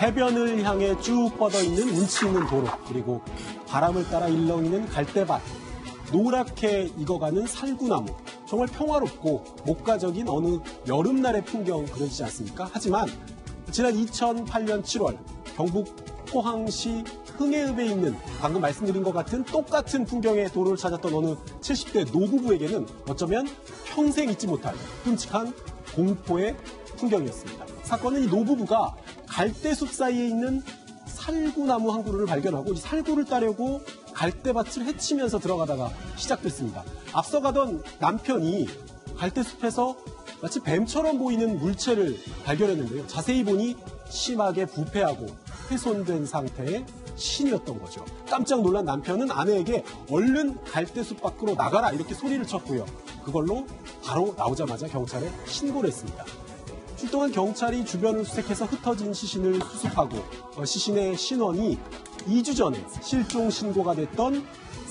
해변을 향해 쭉 뻗어 있는 운치 있는 도로, 그리고 바람을 따라 일렁이는 갈대밭, 노랗게 익어가는 살구나무, 정말 평화롭고 목가적인 어느 여름날의 풍경 그려지지 않습니까? 하지만 지난 2008년 7월 경북 포항시 흥해읍에 있는 방금 말씀드린 것 같은 똑같은 풍경의 도로를 찾았던 어느 70대 노부부에게는 어쩌면 평생 잊지 못할 끔찍한 공포의 풍경이었습니다. 사건은 이 노부부가 갈대숲 사이에 있는 살구나무 한 그루를 발견하고 이 살구를 따려고 갈대밭을 헤치면서 들어가다가 시작됐습니다. 앞서가던 남편이 갈대숲에서 마치 뱀처럼 보이는 물체를 발견했는데요. 자세히 보니 심하게 부패하고 훼손된 상태의 신이었던 거죠. 깜짝 놀란 남편은 아내에게 얼른 갈대숲 밖으로 나가라 이렇게 소리를 쳤고요. 그걸로 바로 나오자마자 경찰에 신고를 했습니다. 출동한 경찰이 주변을 수색해서 흩어진 시신을 수습하고 시신의 신원이 2주 전에 실종 신고가 됐던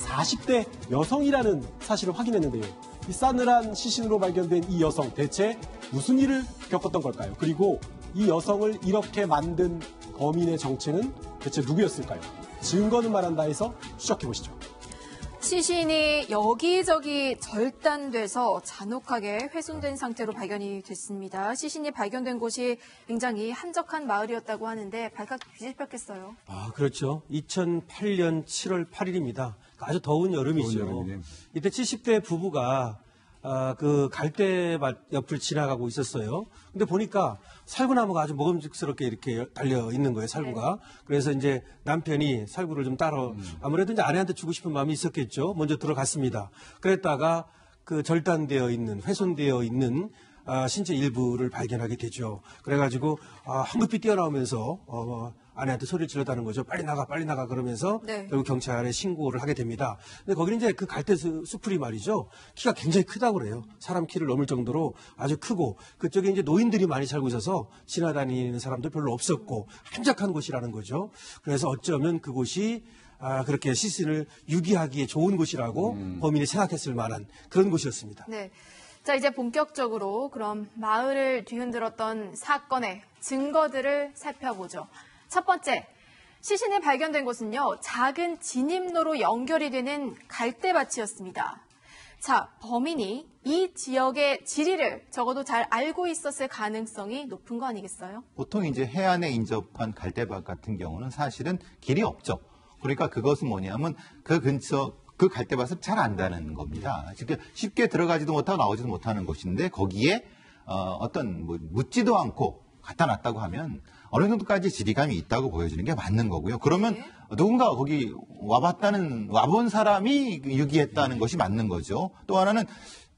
40대 여성이라는 사실을 확인했는데요. 이 싸늘한 시신으로 발견된 이 여성 대체 무슨 일을 겪었던 걸까요? 그리고 이 여성을 이렇게 만든 범인의 정체는 대체 누구였을까요? 증거는 말한다 해서 추적해보시죠. 시신이 여기저기 절단돼서 잔혹하게 훼손된 상태로 발견이 됐습니다. 시신이 발견된 곳이 굉장히 한적한 마을이었다고 하는데 발칵 뒤집혔겠어요. 아, 그렇죠. 2008년 7월 8일입니다. 아주 더운 여름이죠. 이때 70대 부부가 그 갈대밭 옆을 지나가고 있었어요. 근데 보니까 살구나무가 아주 먹음직스럽게 이렇게 달려 있는 거예요, 살구가. 네. 그래서 이제 남편이 살구를 좀 따러 아무래도 이제 아내한테 주고 싶은 마음이 있었겠죠. 먼저 들어갔습니다. 그랬다가 그 절단되어 있는, 훼손되어 있는 신체 일부를 발견하게 되죠. 그래가지고 황급히 뛰어나오면서 아내한테 소리를 질렀다는 거죠. 빨리 나가 그러면서 네. 결국 경찰에 신고를 하게 됩니다. 근데 거기는 이제 그 갈대숲풀이 말이죠. 키가 굉장히 크다고 그래요. 사람 키를 넘을 정도로 아주 크고 그쪽에 이제 노인들이 많이 살고 있어서 지나다니는 사람도 별로 없었고 한적한 곳이라는 거죠. 그래서 어쩌면 그곳이 그렇게 시신을 유기하기에 좋은 곳이라고 범인이 생각했을 만한 그런 곳이었습니다. 네. 자, 이제 본격적으로 그럼 마을을 뒤흔들었던 사건의 증거들을 살펴보죠. 첫 번째, 시신이 발견된 곳은요, 작은 진입로로 연결이 되는 갈대밭이었습니다. 자, 범인이 이 지역의 지리를 적어도 잘 알고 있었을 가능성이 높은 거 아니겠어요? 보통 이제 해안에 인접한 갈대밭 같은 경우는 사실은 길이 없죠. 그러니까 그것은 뭐냐면 그 근처 그 갈대밭을 잘 안다는 겁니다. 쉽게 들어가지도 못하고 나오지도 못하는 곳인데 거기에 어떤 묻지도 않고 갖다 놨다고 하면 어느 정도까지 지리감이 있다고 보여주는 게 맞는 거고요. 그러면 네. 누군가 거기 와본 사람이 유기했다는 것이 맞는 거죠. 또 하나는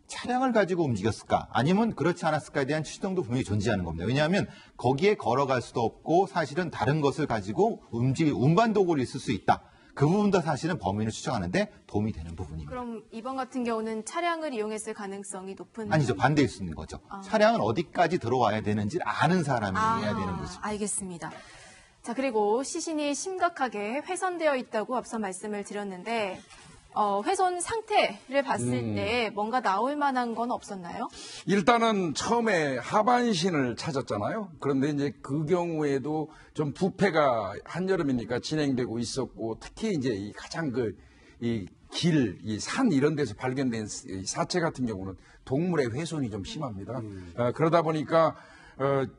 차량을 가지고 움직였을까 아니면 그렇지 않았을까에 대한 추정도 분명히 존재하는 겁니다. 왜냐하면 거기에 걸어갈 수도 없고 사실은 다른 것을 가지고 운반 도구를 있을 수 있다. 그 부분도 사실은 범인을 추정하는데 도움이 되는 부분입니다. 그럼 이번 같은 경우는 차량을 이용했을 가능성이 높은... 아니죠. 반대일 수 있는 거죠. 차량은 어디까지 들어와야 되는지를 아는 사람이 해야 되는 거죠. 알겠습니다. 자, 그리고 시신이 심각하게 훼손되어 있다고 앞서 말씀을 드렸는데 훼손 상태를 봤을 때 뭔가 나올 만한 건 없었나요? 일단은 처음에 하반신을 찾았잖아요. 그런데 이제 그 경우에도 좀 부패가 한여름이니까 진행되고 있었고 특히 이제 이 가장 이 산 이런 데서 발견된 사체 같은 경우는 동물의 훼손이 좀 심합니다. 그러다 보니까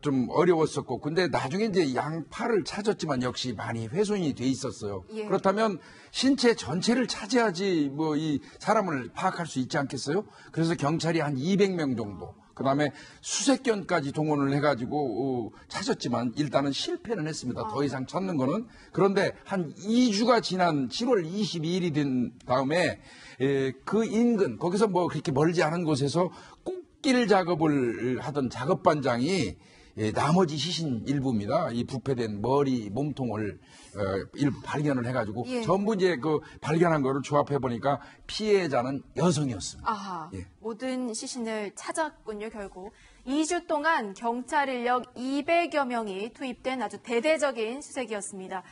좀 어려웠었고, 근데 나중에 이제 양팔을 찾았지만 역시 많이 훼손이 돼 있었어요. 예. 그렇다면 신체 전체를 찾아야지 이 사람을 파악할 수 있지 않겠어요? 그래서 경찰이 한 200명 정도, 그 다음에 수색견까지 동원을 해가지고 찾았지만 일단은 실패는 했습니다. 더 이상 찾는 거는. 그런데 한 2주가 지난 7월 22일이 된 다음에 그 인근, 거기서 그렇게 멀지 않은 곳에서 길 작업을 하던 작업반장이 나머지 시신 일부입니다. 이 부패된 머리, 몸통을 일부 발견을 해가지고 예. 전부 이제 그 발견한 거를 조합해 보니까 피해자는 여성이었습니다. 아하, 예. 모든 시신을 찾았군요. 결국 2주 동안 경찰 인력 200여 명이 투입된 아주 대대적인 수색이었습니다.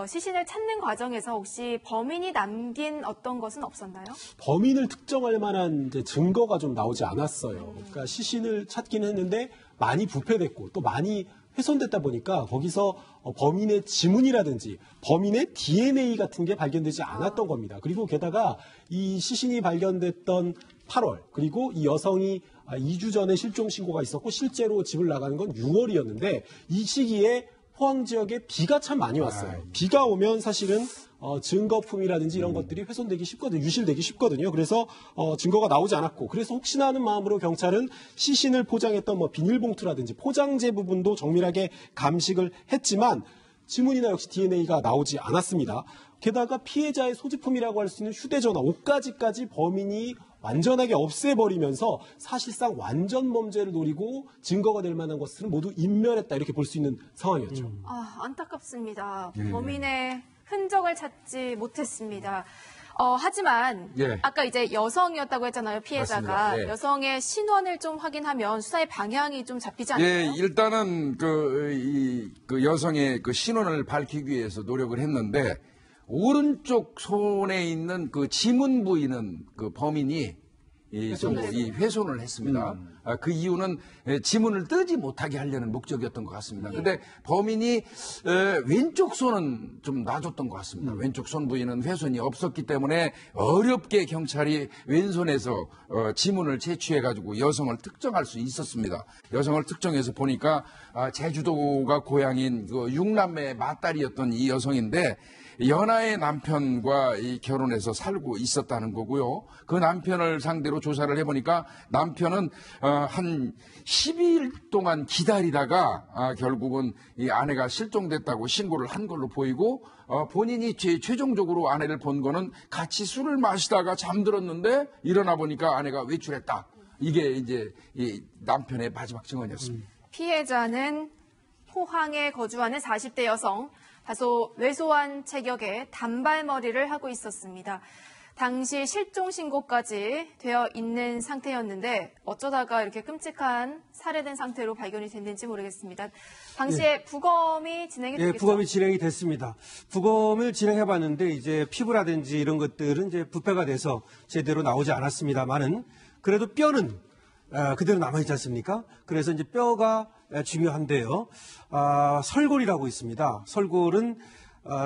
시신을 찾는 과정에서 혹시 범인이 남긴 어떤 것은 없었나요? 범인을 특정할 만한 이제 증거가 좀 나오지 않았어요. 그러니까 시신을 찾기는 했는데 많이 부패됐고 또 많이 훼손됐다 보니까 거기서 범인의 지문이라든지 범인의 DNA 같은 게 발견되지 않았던 겁니다. 그리고 게다가 이 시신이 발견됐던 8월 그리고 이 여성이 2주 전에 실종 신고가 있었고 실제로 집을 나가는 건 6월이었는데 이 시기에 포항 지역에 비가 참 많이 왔어요. 비가 오면 사실은 증거품이라든지 이런 것들이 훼손되기 쉽거든요. 유실되기 쉽거든요. 그래서 증거가 나오지 않았고 그래서 혹시나 하는 마음으로 경찰은 시신을 포장했던 뭐 비닐봉투라든지 포장재 부분도 정밀하게 감식을 했지만 지문이나 역시 DNA가 나오지 않았습니다. 게다가 피해자의 소지품이라고 할 수 있는 휴대전화, 옷가지까지 범인이 완전하게 없애버리면서 사실상 완전 범죄를 노리고 증거가 될 만한 것들은 모두 인멸했다 이렇게 볼 수 있는 상황이었죠. 아, 안타깝습니다. 범인의 흔적을 찾지 못했습니다. 하지만 예. 아까 이제 여성이었다고 했잖아요, 피해자가. 맞습니다. 예. 여성의 신원을 좀 확인하면 수사의 방향이 좀 잡히지 않나요? 예, 일단은 그 여성의 그 신원을 밝히기 위해서 노력을 했는데 오른쪽 손에 있는 그 지문 부위는 그 범인이 훼손을 했습니다. 그 이유는 지문을 뜨지 못하게 하려는 목적이었던 것 같습니다. 그런데 범인이 왼쪽 손은 좀 놔줬던 것 같습니다. 왼쪽 손 부위는 훼손이 없었기 때문에 어렵게 경찰이 왼손에서 지문을 채취해가지고 여성을 특정할 수 있었습니다. 여성을 특정해서 보니까 제주도가 고향인 그 6남매 맏딸이었던 이 여성인데 연하의 남편과 결혼해서 살고 있었다는 거고요. 그 남편을 상대로 조사를 해보니까 남편은 한 12일 동안 기다리다가 결국은 이 아내가 실종됐다고 신고를 한 걸로 보이고 본인이 최종적으로 아내를 본 거는 같이 술을 마시다가 잠들었는데 일어나 보니까 아내가 외출했다. 이게 이제 이 남편의 마지막 증언이었습니다. 피해자는 포항에 거주하는 40대 여성. 다소 왜소한 체격의 단발머리를 하고 있었습니다. 당시 실종 신고까지 되어 있는 상태였는데 어쩌다가 이렇게 끔찍한 살해된 상태로 발견이 됐는지 모르겠습니다. 당시에 부검이 진행이 됐겠죠? 예, 부검이 진행이 됐습니다. 부검을 진행해봤는데 이제 피부라든지 이런 것들은 이제 부패가 돼서 제대로 나오지 않았습니다만은 그래도 뼈는 그대로 남아있지 않습니까? 그래서 이제 뼈가 중요한데요. 설골이라고 있습니다. 설골은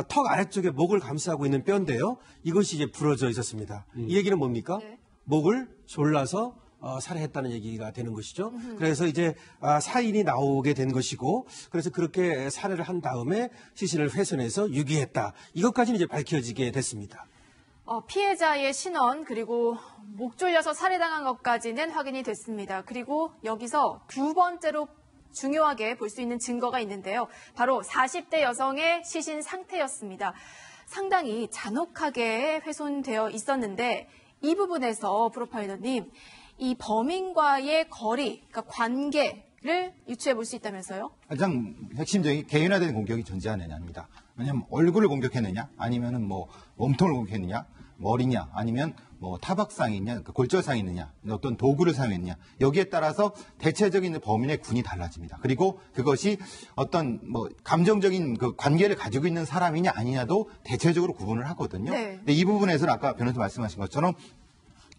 턱 아래쪽에 목을 감싸고 있는 뼈인데요. 이것이 이제 부러져 있었습니다. 이 얘기는 뭡니까? 네. 목을 졸라서 살해했다는 얘기가 되는 것이죠. 그래서 이제 사인이 나오게 된 것이고, 그래서 그렇게 살해를 한 다음에 시신을 훼손해서 유기했다. 이것까지는 이제 밝혀지게 됐습니다. 피해자의 신원 그리고 목 졸려서 살해당한 것까지는 확인이 됐습니다. 그리고 여기서 두 번째로 중요하게 볼 수 있는 증거가 있는데요. 바로 40대 여성의 시신 상태였습니다. 상당히 잔혹하게 훼손되어 있었는데 이 부분에서 프로파일러님, 이 범인과의 거리, 그러니까 관계를 유추해 볼 수 있다면서요? 가장 핵심적인 개인화된 공격이 존재하느냐입니다. 왜냐하면 얼굴을 공격했느냐, 아니면은 뭐 몸통을 공격했느냐, 머리냐, 아니면 뭐 타박상이 있냐, 골절상이 있느냐, 어떤 도구를 사용했느냐, 여기에 따라서 대체적인 범인의 군이 달라집니다. 그리고 그것이 어떤 뭐 감정적인 그 관계를 가지고 있는 사람이냐 아니냐도 대체적으로 구분을 하거든요. 네. 근데 이 부분에서는 아까 변호사 말씀하신 것처럼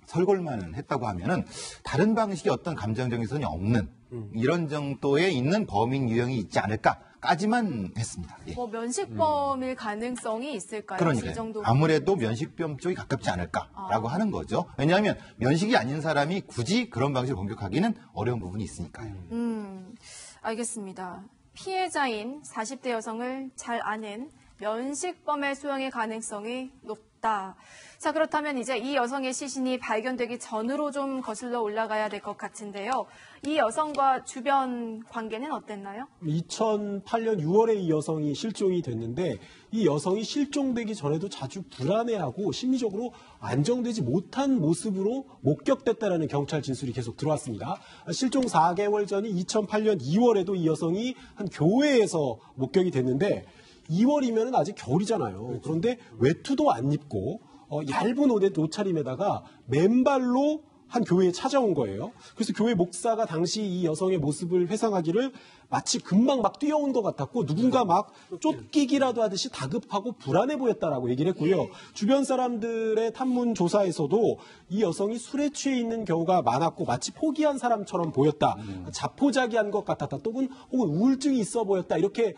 설골만은 했다고 하면은 다른 방식의 어떤 감정적인 선이 없는 이런 정도에 있는 범인 유형이 있지 않을까까지만 했습니다. 예. 뭐 면식범일 가능성이 있을까요? 이 그러니까 정도. 아무래도 면식범 쪽이 가깝지 않을까라고 하는 거죠. 왜냐하면 면식이 아닌 사람이 굳이 그런 방식으로 공격하기는 어려운 부분이 있으니까요. 알겠습니다. 피해자인 40대 여성을 잘 아는 면식범의 수용의 가능성이 높다. 자, 그렇다면 이제 이 여성의 시신이 발견되기 전으로 좀 거슬러 올라가야 될 것 같은데요. 이 여성과 주변 관계는 어땠나요? 2008년 6월에 이 여성이 실종이 됐는데 이 여성이 실종되기 전에도 자주 불안해하고 심리적으로 안정되지 못한 모습으로 목격됐다라는 경찰 진술이 계속 들어왔습니다. 실종 4개월 전인 2008년 2월에도 이 여성이 한 교회에서 목격이 됐는데 2월이면 아직 겨울이잖아요. 그런데 외투도 안 입고 얇은 옷에 옷차림에다가 맨발로 한 교회에 찾아온 거예요. 그래서 교회 목사가 당시 이 여성의 모습을 회상하기를 마치 금방 막 뛰어온 것 같았고 누군가 막 쫓기기라도 하듯이 다급하고 불안해 보였다라고 얘기를 했고요. 주변 사람들의 탐문 조사에서도 이 여성이 술에 취해 있는 경우가 많았고 마치 포기한 사람처럼 보였다. 자포자기한 것 같았다. 혹은 우울증이 있어 보였다. 이렇게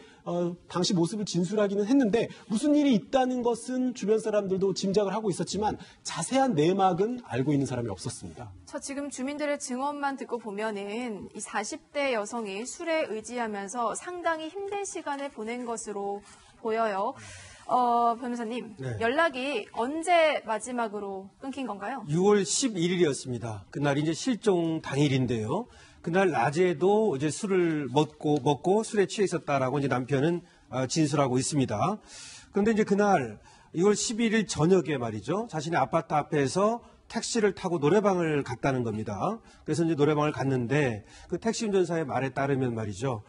당시 모습을 진술하기는 했는데 무슨 일이 있다는 것은 주변 사람들도 짐작을 하고 있었지만 자세한 내막은 알고 있는 사람이 없었습니다. 저 지금 주민들의 증언만 듣고 보면은 이 40대 여성이 술에 의지하면서 상당히 힘든 시간을 보낸 것으로 보여요. 변호사님, 네. 연락이 언제 마지막으로 끊긴 건가요? 6월 11일이었습니다. 그날이 이제 실종 당일인데요. 그날 낮에도 이제 술을 먹고 술에 취해 있었다라고 이제 남편은 진술하고 있습니다. 그런데 이제 그날 6월 11일 저녁에 말이죠. 자신의 아파트 앞에서 택시를 타고 노래방을 갔다는 겁니다. 그래서 이제 노래방을 갔는데 그 택시 운전사의 말에 따르면 말이죠.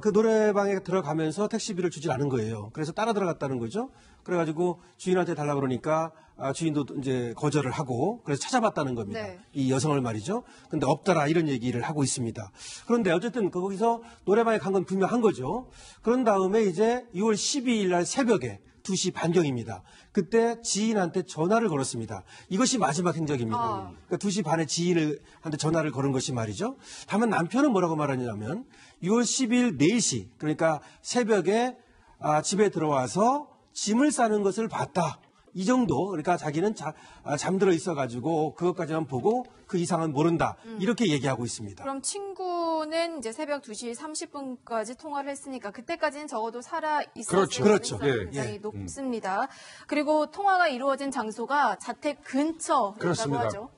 그 노래방에 들어가면서 택시비를 주질 않은 거예요. 그래서 따라 들어갔다는 거죠. 그래가지고 주인한테 달라고 그러니까 주인도 이제 거절을 하고 그래서 찾아봤다는 겁니다. 네. 이 여성을 말이죠. 근데 없더라 이런 얘기를 하고 있습니다. 그런데 어쨌든 거기서 노래방에 간 건 분명한 거죠. 그런 다음에 이제 6월 12일 날 새벽에 2시 반경입니다. 그때 지인한테 전화를 걸었습니다. 이것이 마지막 행적입니다. 그러니까 2시 반에 지인한테 전화를 걸은 것이 말이죠. 다만 남편은 뭐라고 말하냐면 6월 10일 4시 그러니까 새벽에 집에 들어와서 짐을 싸는 것을 봤다. 이 정도. 그러니까 자기는 잠들어 있어가지고 그것까지만 보고 그 이상은 모른다. 이렇게 얘기하고 있습니다. 그럼 친구는 이제 새벽 2시 30분까지 통화를 했으니까 그때까지는 적어도 살아 있었을 그렇죠. 가능성이 예, 굉장히 예. 높습니다. 그리고 통화가 이루어진 장소가 자택 근처라고 그렇습니다. 하죠.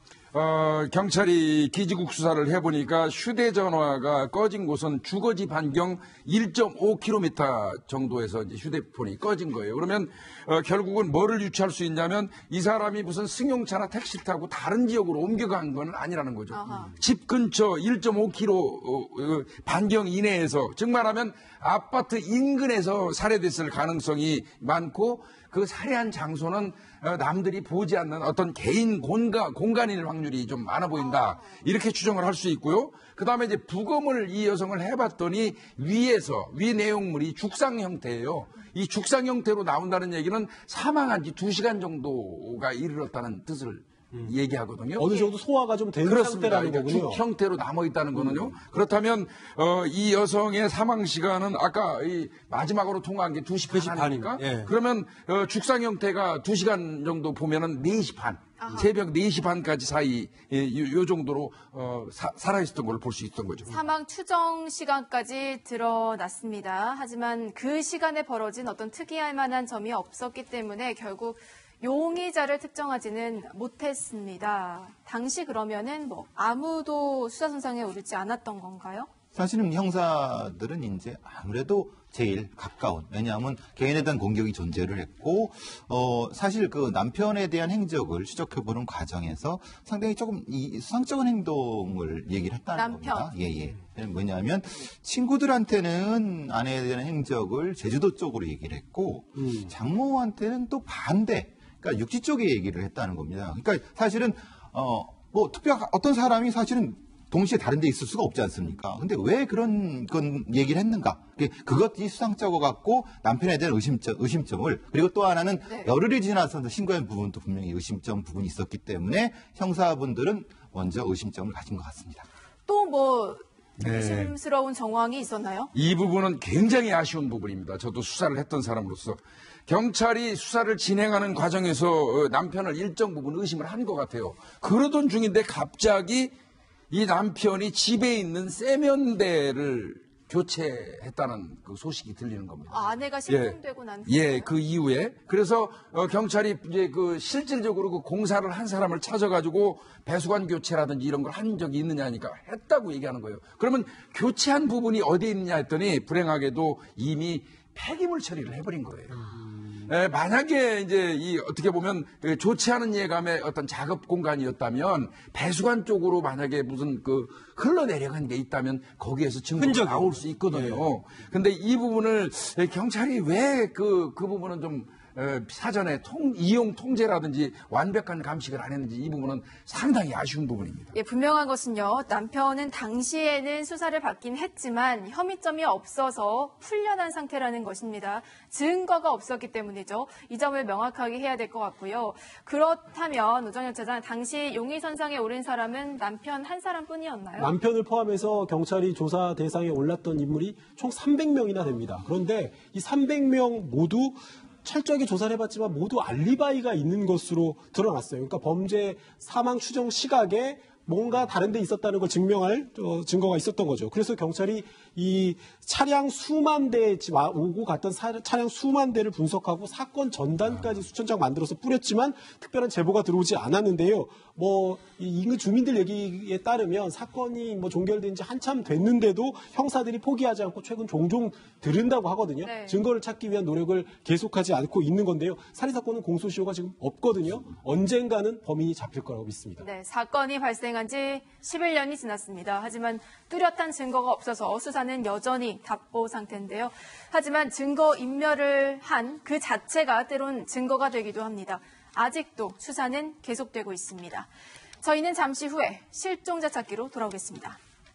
경찰이 기지국 수사를 해보니까 휴대전화가 꺼진 곳은 주거지 반경 1.5km 정도에서 이제 휴대폰이 꺼진 거예요. 그러면 결국은 뭐를 유추할 수 있냐면 이 사람이 무슨 승용차나 택시를 타고 다른 지역으로 옮겨간 건 아니라는 거죠. 아하. 집 근처 1.5km 반경 이내에서 즉 말하면 아파트 인근에서 살해됐을 가능성이 많고 그 살해한 장소는 남들이 보지 않는 어떤 개인 공간일 확률이 좀 많아 보인다. 이렇게 추정을 할 수 있고요. 그 다음에 이제 부검을 이 여성을 해봤더니 위 내용물이 죽상 형태예요. 이 죽상 형태로 나온다는 얘기는 사망한 지 2시간 정도가 이르렀다는 뜻을 얘기하거든요. 어느 정도 소화가 좀 된 상태라는 그러니까 거군요. 죽 형태로 남아 있다는 거는요. 그렇다면 이 여성의 사망 시간은 아까 이 마지막으로 통화한 게 2시 반이니까 예. 그러면 죽상 형태가 2시간 정도 보면은 4시 반. 새벽 4시 반까지 사이 요 정도로 살아있었던 걸 볼 수 있던 거죠. 사망 추정 시간까지 드러났습니다. 하지만 그 시간에 벌어진 어떤 특이할 만한 점이 없었기 때문에 결국 용의자를 특정하지는 못했습니다. 당시 그러면은 아무도 수사선상에 오르지 않았던 건가요? 사실은 형사들은 이제 아무래도 제일 가까운, 왜냐하면 개인에 대한 공격이 존재를 했고, 사실 그 남편에 대한 행적을 추적해보는 과정에서 상당히 조금 이 수상적인 행동을 얘기를 했다는 남편. 겁니다. 예. 뭐냐면 친구들한테는 아내에 대한 행적을 제주도 쪽으로 얘기를 했고, 장모한테는 또 반대, 그러니까 육지 쪽에 얘기를 했다는 겁니다. 그러니까 사실은, 특별한 어떤 사람이 사실은 동시에 다른 데 있을 수가 없지 않습니까? 근데 왜 그런 건 얘기를 했는가? 그것이 수상쩍어 갖고 남편에 대한 의심점을, 그리고 또 하나는 네. 열흘이 지나서 신고한 부분도 분명히 의심점 부분이 있었기 때문에 형사분들은 먼저 의심점을 가진 것 같습니다. 또 네. 의심스러운 정황이 있었나요? 이 부분은 굉장히 아쉬운 부분입니다. 저도 수사를 했던 사람으로서. 경찰이 수사를 진행하는 과정에서 남편을 일정 부분 의심을 한 것 같아요. 그러던 중인데 갑자기 이 남편이 집에 있는 세면대를 교체했다는 그 소식이 들리는 겁니다. 아내가 실종되고 난 후에. 예, 그 이후에. 그래서 경찰이 이제 실질적으로 그 공사를 한 사람을 찾아가지고 배수관 교체라든지 이런 걸 한 적이 있느냐니까 했다고 얘기하는 거예요. 그러면 교체한 부분이 어디에 있느냐 했더니 불행하게도 이미 폐기물 처리를 해버린 거예요. 만약에 이제 어떻게 보면 좋지 않은 예감의 어떤 작업 공간이었다면 배수관 쪽으로 만약에 무슨 흘러내려간 게 있다면 거기에서 증거가 나올 수 있거든요. 근데 이 부분을 경찰이 왜 그 부분은 좀 사전에 이용 통제라든지 완벽한 감식을 안 했는지 이 부분은 상당히 아쉬운 부분입니다. 예, 분명한 것은요. 남편은 당시에는 수사를 받긴 했지만 혐의점이 없어서 풀려난 상태라는 것입니다. 증거가 없었기 때문이죠. 이 점을 명확하게 해야 될 것 같고요. 그렇다면 오정현 차장, 당시 용의선상에 오른 사람은 남편 한 사람뿐이었나요? 남편을 포함해서 경찰이 조사 대상에 올랐던 인물이 총 300명이나 됩니다. 그런데 이 300명 모두 철저하게 조사를 해봤지만 모두 알리바이가 있는 것으로 드러났어요. 그러니까 범죄 사망 추정 시각에 뭔가 다른 데 있었다는 걸 증명할 증거가 있었던 거죠. 그래서 경찰이 이 차량 수만 대, 오고 갔던 차량 수만 대를 분석하고 사건 전단까지 수천 장 만들어서 뿌렸지만 특별한 제보가 들어오지 않았는데요. 이 인근 주민들 얘기에 따르면 사건이 종결된 지 한참 됐는데도 형사들이 포기하지 않고 최근 종종 들은다고 하거든요. 네. 증거를 찾기 위한 노력을 계속하지 않고 있는 건데요. 살인사건은 공소시효가 지금 없거든요. 언젠가는 범인이 잡힐 거라고 믿습니다. 네, 사건이 발생한 지 11년이 지났습니다. 하지만 뚜렷한 증거가 없어서 수사는 여전히 답보 상태인데요. 하지만 증거 인멸을 한 그 자체가 때론 증거가 되기도 합니다. 아직도 수사는 계속되고 있습니다. 저희는 잠시 후에 실종자 찾기로 돌아오겠습니다.